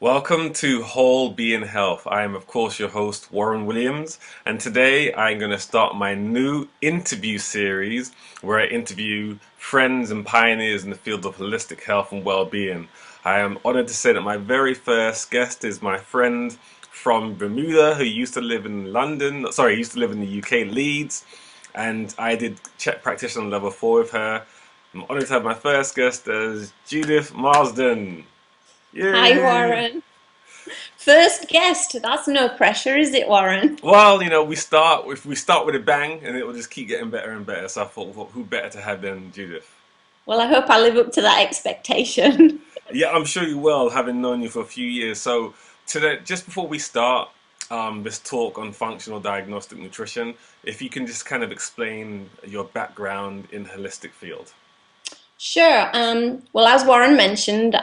Welcome to Whole Being Health. I am, of course, your host, Warren Williams, and today I'm going to start my new interview series where I interview friends and pioneers in the field of holistic health and well-being. I am honored to say that my very first guest is my friend from Bermuda who used to live in used to live in the UK, Leeds, and I did Czech practitioner level 4 with her. I'm honored to have my first guest as Judith Marsden. Hi, Yay! Warren. First guest. That's no pressure, is it, Warren? Well, we start with a bang, and it will just keep getting better and better. So I thought, well, who better to have than Judith? Well, I hope I live up to that expectation. Yeah, I'm sure you will, having known you for a few years. So today, just before we start this talk on functional diagnostic nutrition, if you can just kind of explain your background in the holistic field. Sure. Well, as Warren mentioned,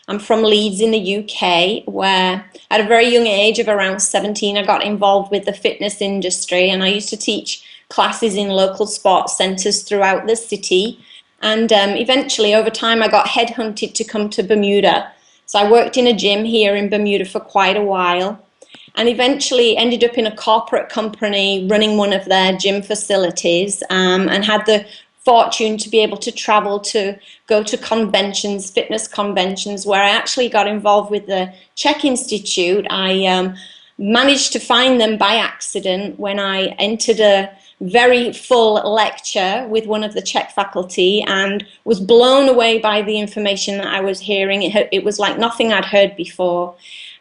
I'm from Leeds in the UK, where at a very young age of around 17, I got involved with the fitness industry, and I used to teach classes in local sports centres throughout the city. And eventually, over time, I got headhunted to come to Bermuda. So I worked in a gym here in Bermuda for quite a while, and eventually ended up in a corporate company running one of their gym facilities, and had the fortune to be able to travel to go to conventions, fitness conventions, where I actually got involved with the Czech Institute. I managed to find them by accident when I entered a very full lecture with one of the Czech faculty and was blown away by the information that I was hearing. It was like nothing I'd heard before.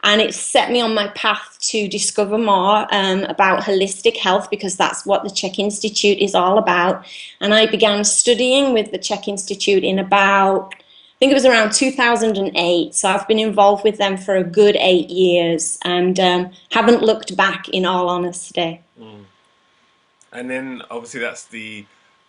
And it set me on my path to discover more about holistic health, because that's what the Czech Institute is all about. And I began studying with the Czech Institute in about, I think it was around 2008. So I've been involved with them for a good 8 years, and haven't looked back, in all honesty. Mm. And then obviously that's the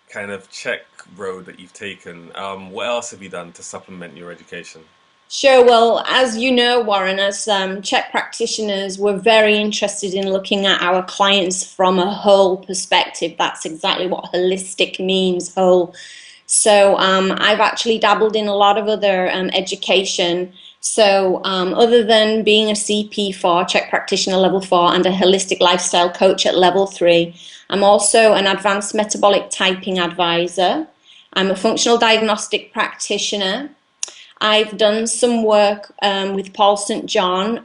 kind of Czech road that you've taken. What else have you done to supplement your education? Sure. Well, as you know, Warren, as Czech practitioners, we're very interested in looking at our clients from a whole perspective. That's exactly what holistic means, whole. So I've actually dabbled in a lot of other education. So other than being a CP4, Czech practitioner level 4, and a holistic lifestyle coach at level 3, I'm also an advanced metabolic typing advisor. I'm a functional diagnostic practitioner. I've done some work with Paul St. John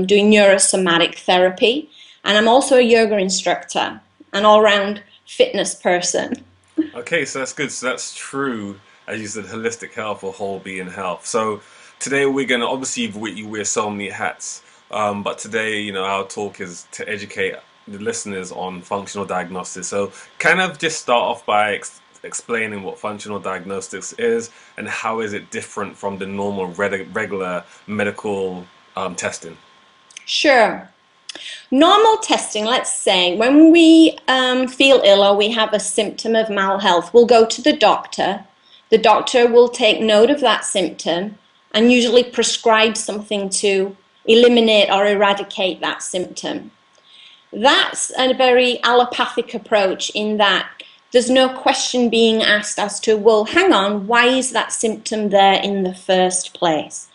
doing neurosomatic therapy, and I'm also a yoga instructor, an all-round fitness person. Okay, so that's good. So that's true, as you said, holistic health or whole being health. So today we're going to obviously you wear so many hats, but today, our talk is to educate the listeners on functional diagnostics. So kind of just start off by explaining what functional diagnostics is and how is it different from the normal regular medical testing. Sure. Normal testing, let's say, when we feel ill or we have a symptom of malhealth, we'll go to the doctor. The doctor will take note of that symptom and usually prescribe something to eliminate or eradicate that symptom. That's a very allopathic approach, in that there's no question being asked as to, well, hang on, why is that symptom there in the first place?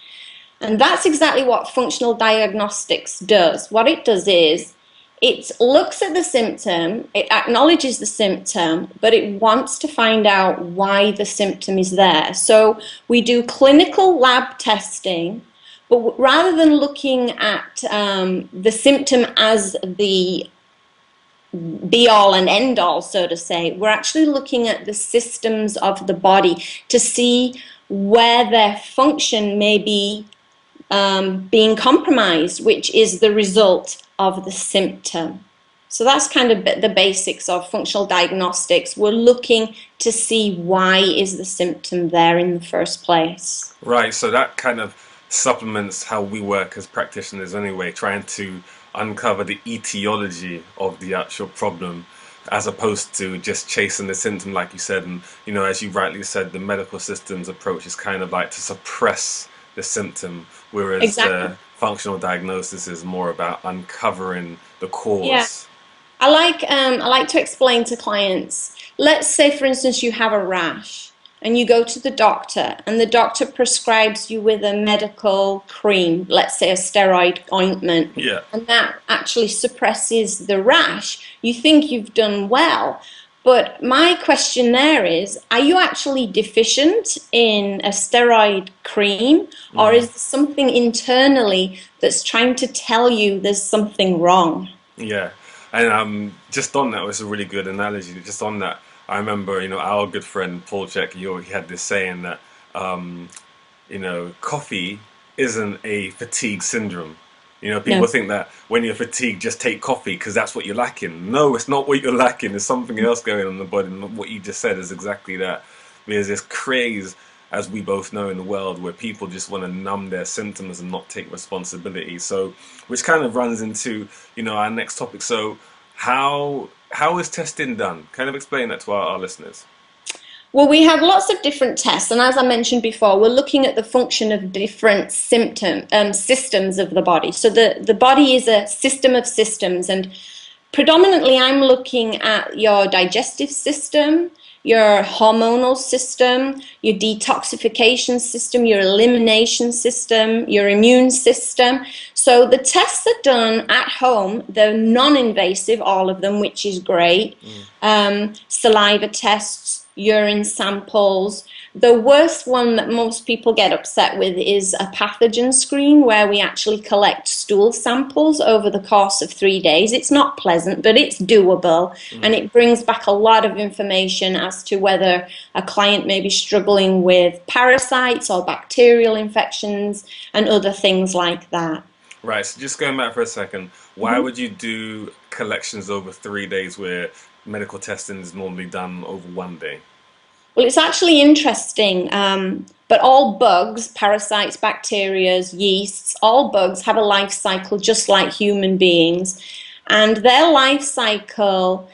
And that's exactly what functional diagnostics does. What it does is it looks at the symptom, it acknowledges the symptom, but it wants to find out why the symptom is there. So we do clinical lab testing, but rather than looking at the symptom as the be all and end all, so to say, we're actually looking at the systems of the body to see where their function may be being compromised, which is the result of the symptom. So that's kind of the basics of functional diagnostics. We're looking to see why is the symptom there in the first place. Right, so that kind of supplements how we work as practitioners anyway, trying to uncover the etiology of the actual problem as opposed to just chasing the symptom, like you said. And as you rightly said, the medical system's approach is kind of like to suppress the symptom, whereas Exactly. the functional diagnosis is more about uncovering the Yeah. cause. I like to explain to clients, let's say for instance you have a rash. and you go to the doctor, and the doctor prescribes you with a medical cream, let's say a steroid ointment, Yeah. and that actually suppresses the rash, you think you've done well. But my question there is, are you actually deficient in a steroid cream, or is there something internally that's trying to tell you there's something wrong? Yeah, and just on that was a really good analogy. Just on that, I remember, our good friend Paul Check, he had this saying that, um, coffee isn't a fatigue syndrome. People No. think that when you're fatigued, just take coffee because that's what you're lacking. No, it's not what you're lacking. There's something else going on in the body. And what you just said is exactly that. There's this craze, as we both know, in the world where people just want to numb their symptoms and not take responsibility. So, which kind of runs into, our next topic. So, how is testing done? Kind of explain that to our listeners. Well, we have lots of different tests, and as I mentioned before, we're looking at the function of different systems of the body. So the body is a system of systems, and predominantly I'm looking at your digestive system, your hormonal system, your detoxification system, your elimination system, your immune system. So the tests are done at home. They're non-invasive, all of them, which is great. Saliva tests, urine samples. The worst one that most people get upset with is a pathogen screen, where we actually collect stool samples over the course of 3 days. It's not pleasant, but it's doable, and it brings back a lot of information as to whether a client may be struggling with parasites or bacterial infections and other things like that. Right, so just going back for a second, why would you do collections over 3 days where medical testing is normally done over 1 day? Well, it's actually interesting, but all bugs, parasites, bacteria, yeasts, all bugs have a life cycle just like human beings, and their life cycle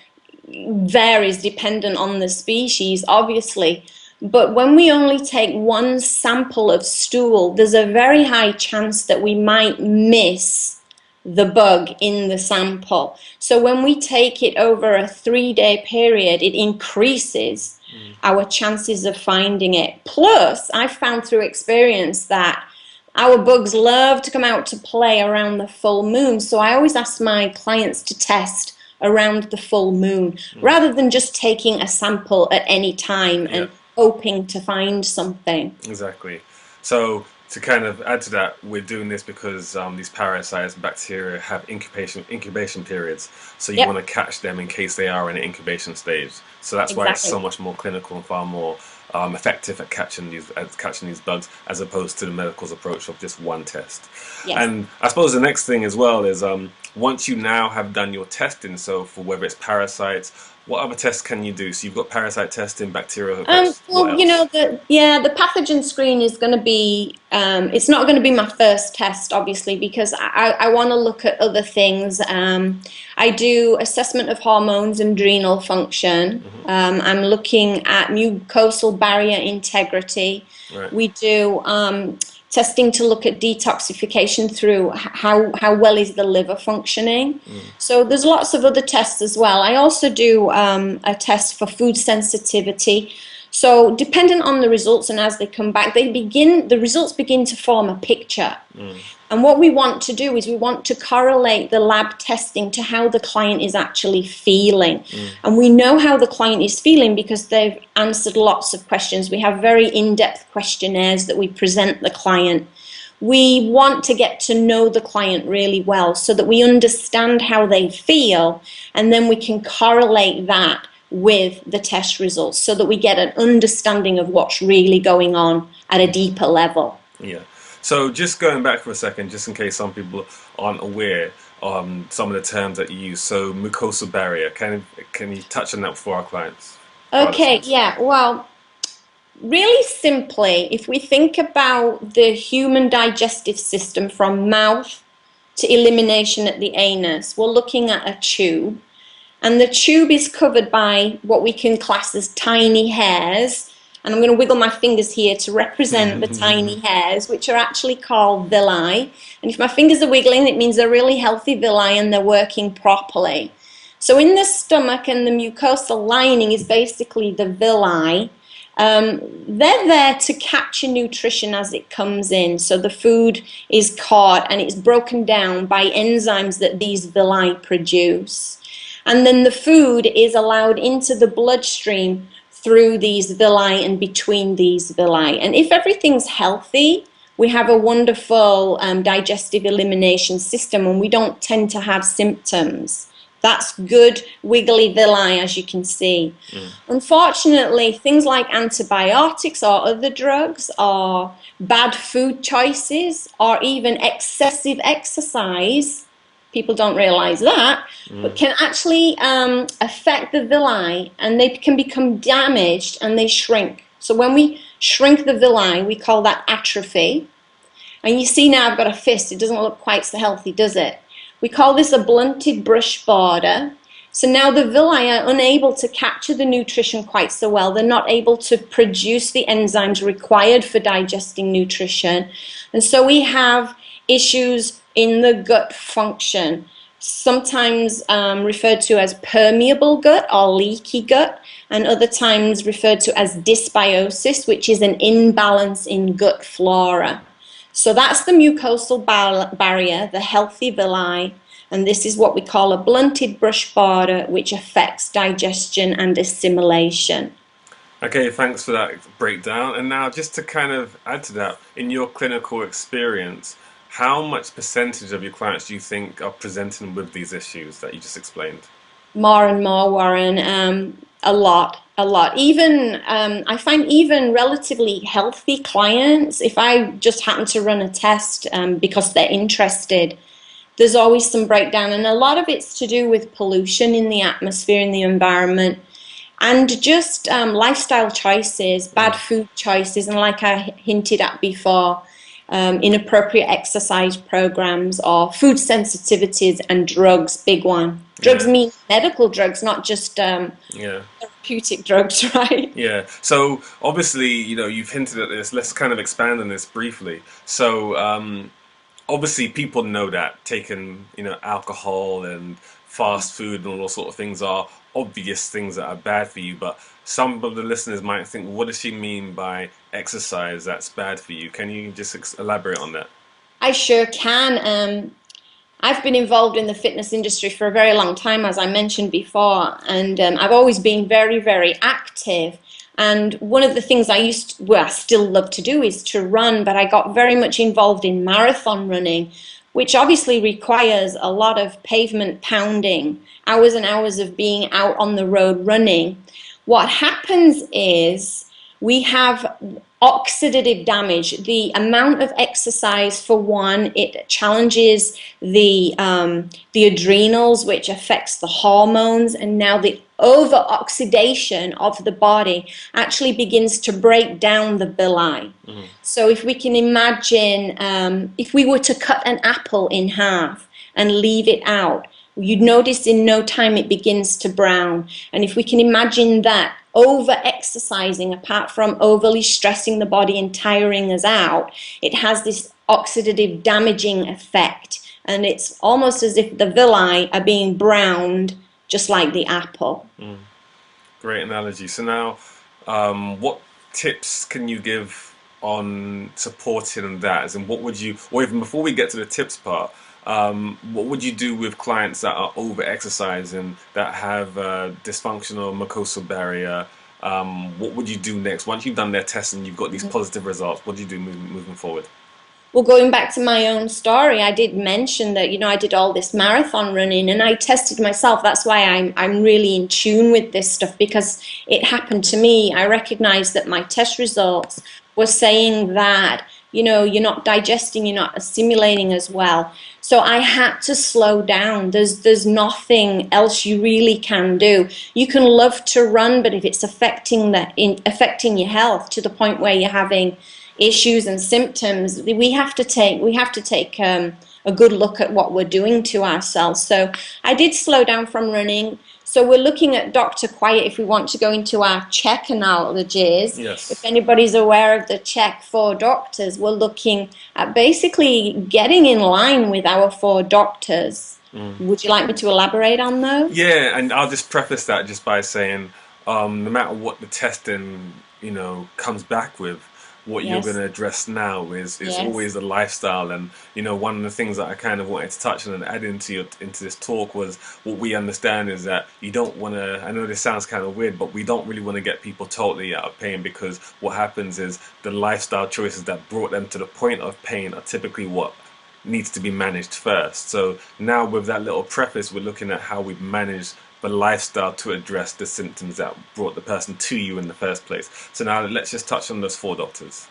varies dependent on the species, obviously. But when we only take one sample of stool, there's a very high chance that we might miss the bug in the sample. So when we take it over a 3-day period, it increases our chances of finding it. Plus, I've found through experience that our bugs love to come out to play around the full moon. So I always ask my clients to test around the full moon rather than just taking a sample at any time and hoping to find something. Exactly. So to kind of add to that, we're doing this because these parasites and bacteria have incubation periods. So you want to catch them in case they are in an incubation stage. So that's why it's so much more clinical and far more effective at catching these bugs, as opposed to the medical's approach of just one test. And I suppose the next thing as well is once you now have done your testing, so for whether it's parasites, what other tests can you do? So you've got parasite testing, bacterial tests. Well, the pathogen screen is going to be, it's not going to be my first test, obviously, because I want to look at other things. I do assessment of hormones and adrenal function. I'm looking at mucosal barrier integrity. Right. We do testing to look at detoxification through how well is the liver functioning. So there's lots of other tests as well. I also do a test for food sensitivity. So dependent on the results and as they come back, the results begin to form a picture. And what we want to do is we want to correlate the lab testing to how the client is actually feeling. And we know how the client is feeling because they've answered lots of questions. We have very in-depth questionnaires that we present the client. We want to get to know the client really well so that we understand how they feel, and then we can correlate that with the test results so that we get an understanding of what's really going on at a deeper level. Yeah. So just going back for a second, just in case some people aren't aware some of the terms that you use. So mucosal barrier, can you touch on that for our clients? Okay, yeah. Well, really simply, if we think about the human digestive system from mouth to elimination at the anus, we're looking at a tube. And the tube is covered by what we can class as tiny hairs. And I'm going to wiggle my fingers here to represent the tiny hairs, which are actually called villi. And if my fingers are wiggling, it means they're really healthy villi and they're working properly. So in the stomach, and the mucosal lining is basically the villi. They're there to capture nutrition as it comes in. So the food is caught and it's broken down by enzymes that these villi produce. And then the food is allowed into the bloodstream through these villi and between these villi. And if everything's healthy, we have a wonderful digestive elimination system and we don't tend to have symptoms. That's good, wiggly villi, as you can see. Unfortunately, things like antibiotics or other drugs or bad food choices or even excessive exercise, people don't realize that, but can actually affect the villi and they can become damaged and they shrink. So when we shrink the villi, we call that atrophy. And you see now I've got a fist. It doesn't look quite so healthy, does it? We call this a blunted brush border. So now the villi are unable to capture the nutrition quite so well. They're not able to produce the enzymes required for digesting nutrition. And so we have issues in the gut function, sometimes referred to as permeable gut or leaky gut, and other times referred to as dysbiosis, which is an imbalance in gut flora. So that's the mucosal barrier, the healthy villi, and this is what we call a blunted brush border, which affects digestion and assimilation. Okay, thanks for that breakdown. And now, just to kind of add to that, in your clinical experience, how much percentage of your clients do you think are presenting with these issues that you just explained? More and more, Warren. A lot. Even I find even relatively healthy clients, if I just happen to run a test because they're interested, there's always some breakdown, and a lot of it's to do with pollution in the atmosphere, in the environment, and just lifestyle choices, bad food choices, and like I hinted at before, inappropriate exercise programs or food sensitivities and drugs, big one. Drugs mean medical drugs, not just therapeutic drugs, right? Yeah. So obviously, you've hinted at this. Let's kind of expand on this briefly. So obviously, people know that taking, alcohol and fast food and all those sort of things are obvious things that are bad for you. But some of the listeners might think, what does she mean by exercise that's bad for you? Can you just elaborate on that? I sure can. I've been involved in the fitness industry for a very long time, as I mentioned before, and I've always been very, very active. And one of the things I still love to do is to run, but I got very much involved in marathon running, which obviously requires a lot of pavement pounding, hours and hours of being out on the road running. What happens is we have oxidative damage. The amount of exercise, for one, it challenges the adrenals, which affects the hormones, and now the over-oxidation of the body actually begins to break down the villi. So if we can imagine, if we were to cut an apple in half and leave it out, you'd notice in no time it begins to brown. And if we can imagine that, over-exercising, apart from overly stressing the body and tiring us out, it has this oxidative damaging effect. And it's almost as if the villi are being browned, just like the apple. Great analogy. So now, what tips can you give on supporting that? And what would you, or even before we get to the tips part, what would you do with clients that are over-exercising, that have dysfunctional mucosal barrier? What would you do next? Once you've done their tests and you've got these positive results, what do you do moving forward? Well, going back to my own story, I did mention that, I did all this marathon running and I tested myself. That's why I'm really in tune with this stuff, because it happened to me. I recognized that my test results were saying that, you're not digesting, you're not assimilating as well. So I had to slow down. There's nothing else you really can do. You can love to run, but if it's affecting your health to the point where you're having issues and symptoms, we have to take a good look at what we're doing to ourselves. So I did slow down from running. So we're looking at Dr. Quiet if we want to go into our check analogies. Yes. If anybody's aware of the check 4 doctors, we're looking at basically getting in line with our 4 doctors. Would you like me to elaborate on those? Yeah, and I'll just preface that just by saying, no matter what the testing comes back with what you're going Yes. to address now is Yes. always the lifestyle. And one of the things that I kind of wanted to touch on and add into this talk was what we understand is that you don't want to, I know this sounds kind of weird, but we don't really want to get people totally out of pain, because what happens is the lifestyle choices that brought them to the point of pain are typically what needs to be managed first. So now with that little preface, we're looking at how we've managed the lifestyle to address the symptoms that brought the person to you in the first place. So now let's just touch on those four doctors.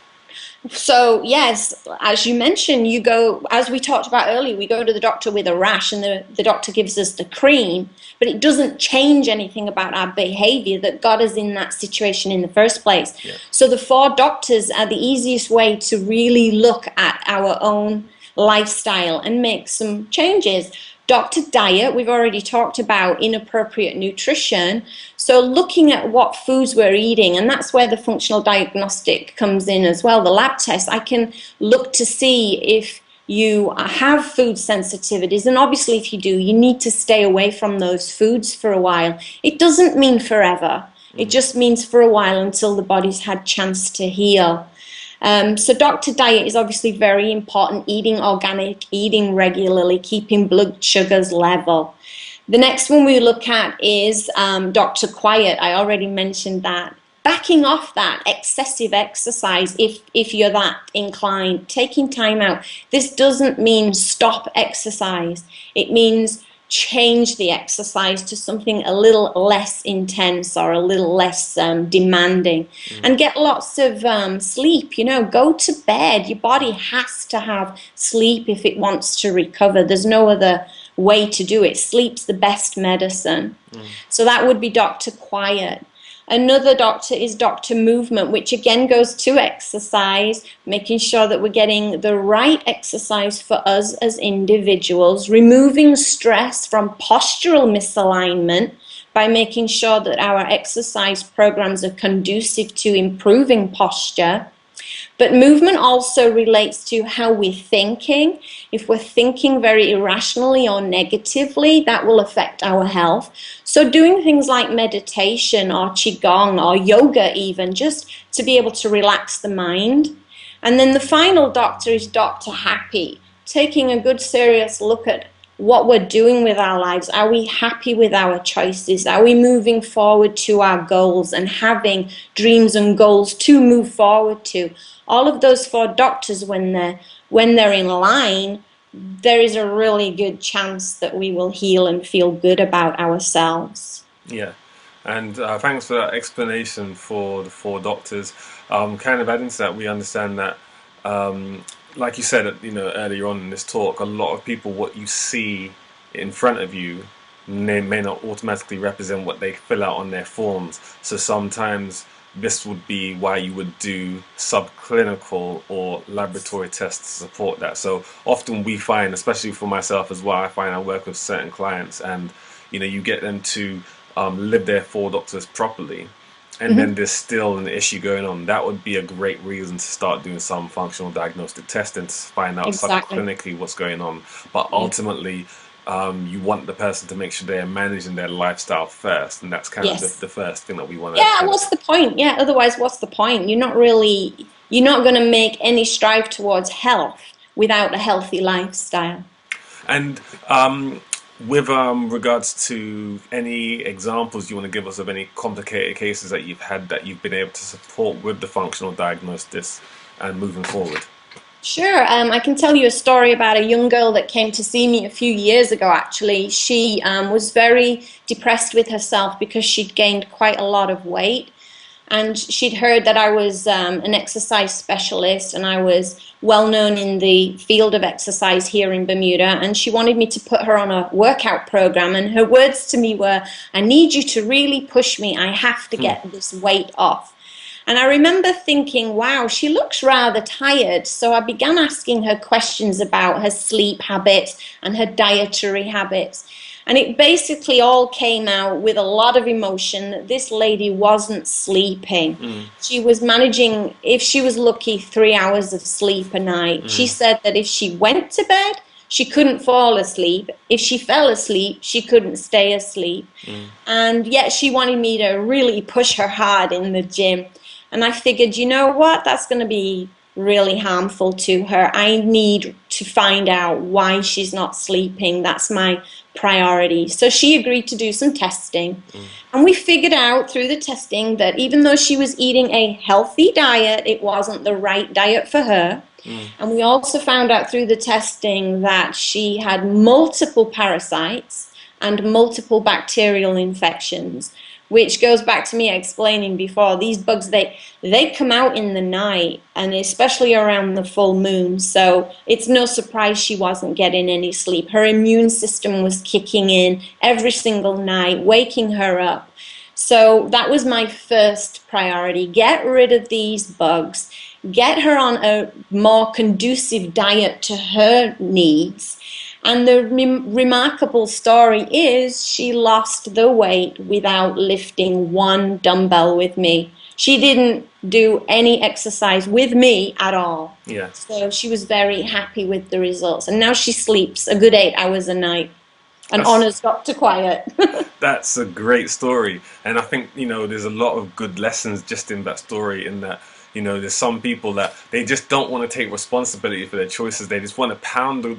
So, yes, as you mentioned, you go, as we talked about earlier, we go to the doctor with a rash and the doctor gives us the cream, but it doesn't change anything about our behavior that got us in that situation in the first place. Yeah. So, the four doctors are the easiest way to really look at our own lifestyle and make some changes. Doctor diet, we've already talked about inappropriate nutrition. So looking at what foods we're eating, and that's where the functional diagnostic comes in as well, the lab test. I can look to see if you have food sensitivities, and obviously if you do, you need to stay away from those foods for a while. It doesn't mean forever. It just means for a while until the body's had chance to heal. So doctor diet is obviously very important, eating organic, eating regularly, keeping blood sugars level. The next one we look at is doctor quiet. I already mentioned that. Backing off that excessive exercise if you're that inclined, taking time out. This doesn't mean stop exercise. It means change the exercise to something a little less intense or a little less demanding, and get lots of sleep. Go to bed. Your body has to have sleep if it wants to recover. There's no other way to do it. Sleep's the best medicine. So that would be doctor quiet. Another doctor is doctor movement, which again goes to exercise, making sure that we're getting the right exercise for us as individuals, removing stress from postural misalignment by making sure that our exercise programs are conducive to improving posture. But movement also relates to how we're thinking. If we're thinking very irrationally or negatively, that will affect our health. So doing things like meditation or qigong or yoga even, just to be able to relax the mind. And then the final doctor is doctor happy, taking a good serious look at what we're doing with our lives. Are we happy with our choices? Are we moving forward to our goals and having dreams and goals to move forward to? All of those four doctors, when they're in line, there is a really good chance that we will heal and feel good about ourselves. Yeah, and thanks for that explanation for the four doctors. Kind of adding to that, we understand that, like you said, earlier on in this talk, a lot of people, what you see in front of you may not automatically represent what they fill out on their forms. So sometimes this would be why you would do subclinical or laboratory tests to support that. So often we find, especially for myself as well, I find I work with certain clients, and you get them to live their four doctors properly, and then there's still an issue going on. That would be a great reason to start doing some functional diagnostic testing to find out Exactly. subclinically what's going on. But Yeah. ultimately, you want the person to make sure they're managing their lifestyle first, and that's kind of Yes. the first thing that we want to Yeah, kind of. what's the point? Yeah, otherwise, what's the point? You're not going to make any strive towards health without a healthy lifestyle. And with regards to any examples you want to give us of any complicated cases that you've had that you've been able to support with the functional diagnosis and moving forward. Sure. I can tell you a story about a young girl that came to see me a few years ago, actually. She was very depressed with herself because she'd gained quite a lot of weight. And she'd heard that I was an exercise specialist and I was well known in the field of exercise here in Bermuda. And she wanted me to put her on a workout program. And her words to me were, "I need you to really push me. I have to get this weight off." And I remember thinking, wow, she looks rather tired. So I began asking her questions about her sleep habits and her dietary habits. And it basically all came out with a lot of emotion that this lady wasn't sleeping. She was managing, if she was lucky, 3 hours of sleep a night. She said that if she went to bed, she couldn't fall asleep. If she fell asleep, she couldn't stay asleep. And yet she wanted me to really push her hard in the gym. And I figured, you know what, that's going to be really harmful to her. I need to find out why she's not sleeping. That's my priority. So she agreed to do some testing. And we figured out through the testing that even though she was eating a healthy diet, it wasn't the right diet for her. And we also found out through the testing that she had multiple parasites and multiple bacterial infections, which goes back to me explaining before, these bugs, they come out in the night, and especially around the full moon. So it's no surprise she wasn't getting any sleep. Her immune system was kicking in every single night, waking her up. So that was my first priority. Get rid of these bugs. Get her on a more conducive diet to her needs. And the remarkable story is she lost the weight without lifting one dumbbell with me. She didn't do any exercise with me at all. Yeah. So she was very happy with the results. And now she sleeps a good 8 hours a night and honors Dr. Quiet. That's a great story. And I think, there's a lot of good lessons just in that story, in that, there's some people that they just don't want to take responsibility for their choices. They just want to pound the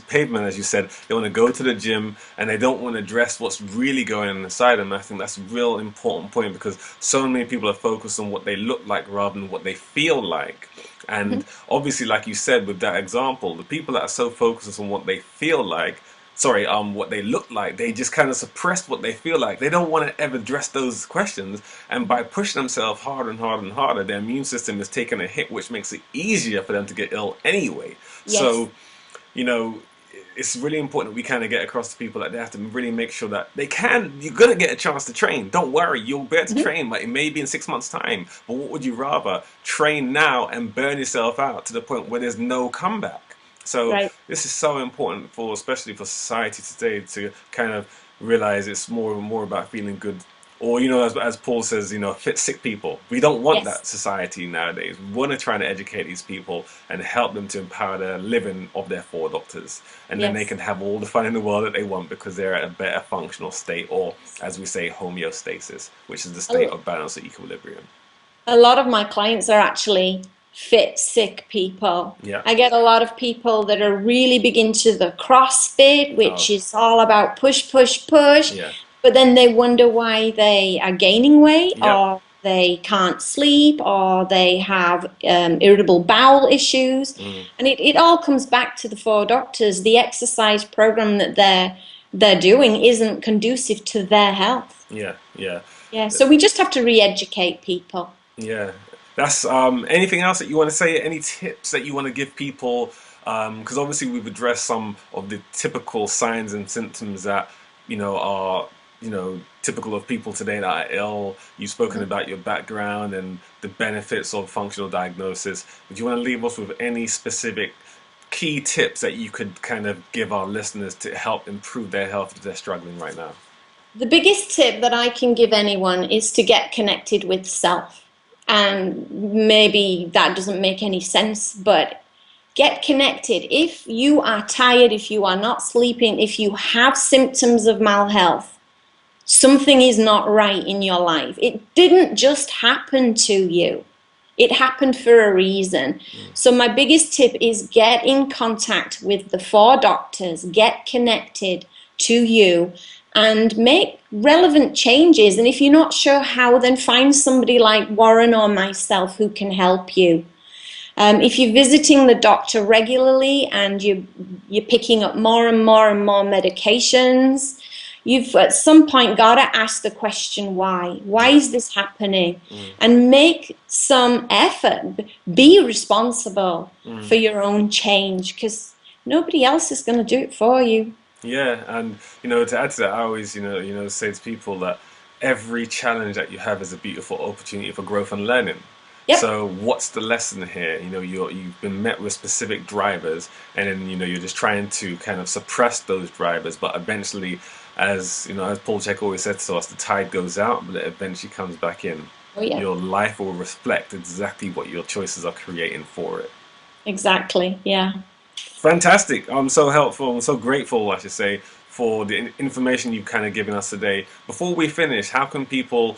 pavement, as you said. They want to go to the gym, and they don't want to address what's really going on inside them. I think that's a real important point, because so many people are focused on what they look like rather than what they feel like. And obviously, like you said with that example, the people that are so focused on what they feel like, what they look like, they just kind of suppress what they feel like. They don't want to ever address those questions, and by pushing themselves harder and harder and harder, their immune system is taking a hit, which makes it easier for them to get ill anyway. Yes. So, it's really important that we kind of get across to people that they have to really make sure that you're going to get a chance to train. Don't worry, you'll be able to train, but it may be in 6 months' time. But what would you rather? Train now and burn yourself out to the point where there's no comeback. So this is so important especially for society today, to kind of realize it's more and more about feeling good, or as Paul says, fit sick people. We don't want that society nowadays. We want to try to educate these people and help them to empower the living of their 4 doctors, and then they can have all the fun in the world that they want, because they're at a better functional state, or as we say, homeostasis, which is the state of balance or equilibrium. A lot of my clients are actually fit, sick people. Yeah. I get a lot of people that are really big into the CrossFit, which is all about push, push, push. Yeah. But then they wonder why they are gaining weight, Yep. or they can't sleep, or they have irritable bowel issues. And it all comes back to the 4 doctors. The exercise program that they're doing isn't conducive to their health. Yeah. So we just have to re-educate people. Yeah. That's anything else that you want to say? Any tips that you want to give people? Because obviously we've addressed some of the typical signs and symptoms that are typical of people today that are ill. You've spoken about your background and the benefits of functional diagnosis. Would you want to leave us with any specific key tips that you could kind of give our listeners to help improve their health if they're struggling right now? The biggest tip that I can give anyone is to get connected with self. And maybe that doesn't make any sense, but get connected. If you are tired, if you are not sleeping, if you have symptoms of malhealth, something is not right in your life. It didn't just happen to you. It happened for a reason. So my biggest tip is get in contact with the 4 doctors, get connected to you, and make relevant changes. And if you're not sure how, then find somebody like Warren or myself who can help you. If you're visiting the doctor regularly and you're picking up more and more and more medications, you've at some point got to ask the question, why? Why is this happening? And make some effort. Be responsible for your own change, because nobody else is going to do it for you. Yeah, and to add to that, I always say to people that every challenge that you have is a beautiful opportunity for growth and learning. Yep. So what's the lesson here? You've been met with specific drivers, and then you're just trying to kind of suppress those drivers, but eventually, as Paul Chek always said to us, the tide goes out, but it eventually comes back in. Oh, yeah. Your life will reflect exactly what your choices are creating for it. Exactly. Yeah. Fantastic. I'm so helpful. I'm so grateful, I should say, for the information you've kind of given us today. Before we finish, how can people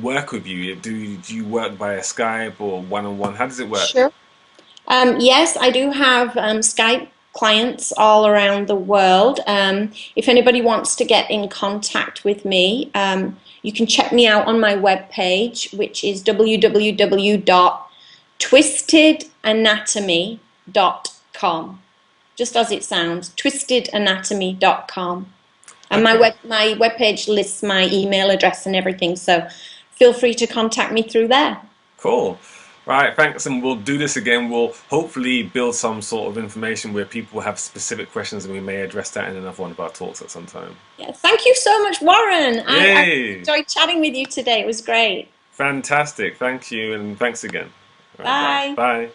work with you? Do you work via Skype or one-on-one? How does it work? Sure. Yes, I do have Skype clients all around the world. If anybody wants to get in contact with me, you can check me out on my webpage, which is www.twistedanatomy.com. Just as it sounds, twistedanatomy.com. And Okay. my webpage lists my email address and everything, so feel free to contact me through there. Cool. Right, thanks, and we'll do this again. We'll hopefully build some sort of information where people have specific questions, and we may address that in another one of our talks at some time. Yeah, thank you so much, Warren. I Yay! enjoyed chatting with you today. It was great. Fantastic. Thank you, and thanks again. All right, bye. Bye. Bye.